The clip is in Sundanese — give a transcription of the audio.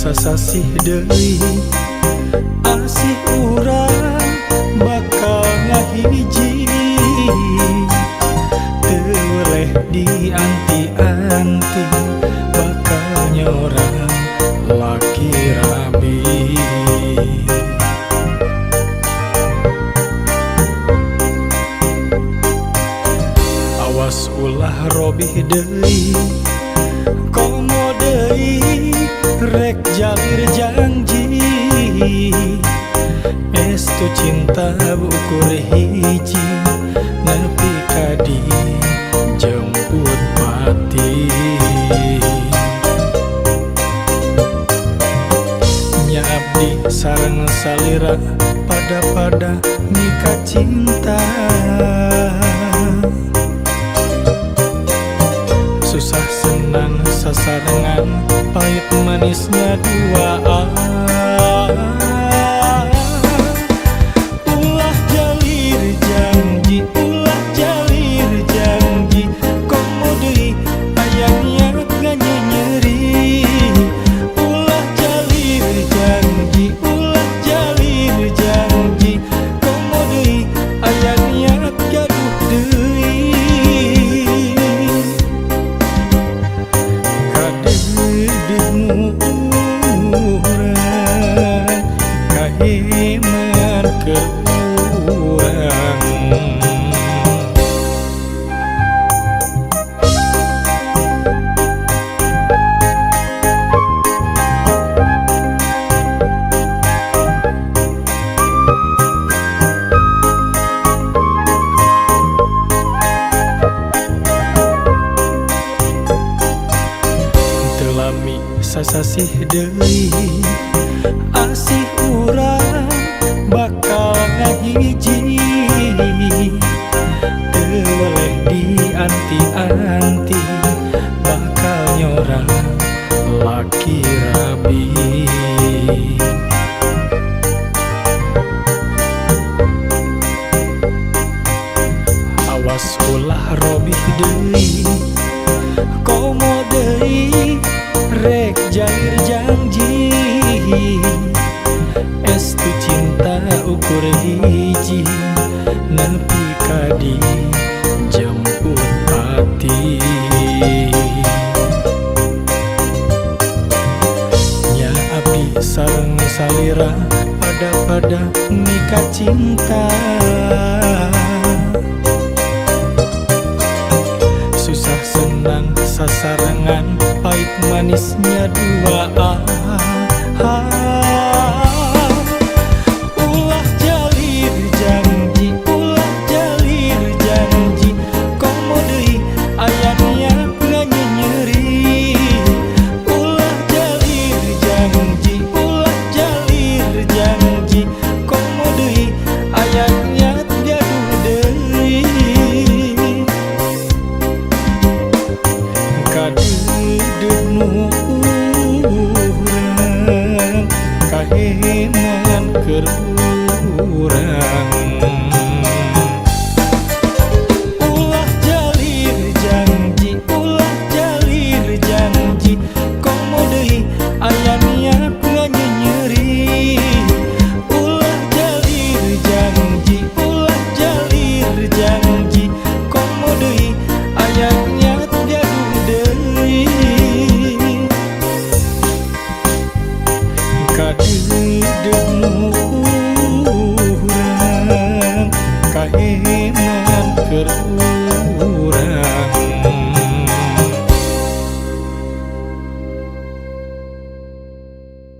sasasih deui asih urang bakal ngahiji teu weleh dianti-anti bakal nyorang laki rabi. Awas ulah robih deui komo deui rek jalir janji estu cinta ukur hiji nepi ka dijemput pati. Nya abdi sareng salira pada nikah cinta susah senang sasarengan pahit manisnya duaan. Ulah jalir janji, ulah jalir janji, komo deui aya niat nganyeri. Ulah jalir janji, ulah jalir janji, komo deui aya niat gaduh deui. Kahiman keurang telami sasasih deui asih urang bakal ngahiji teu weleh dianti-anti bakal nyorang laki rabi. Awas ulah robih deui komo deui rek jalir janji estu cinta ukur hiji nepi ka dijemput pati. Nya abdi sareng salira pada nikah cinta susah senang sasarengan pahit manisnya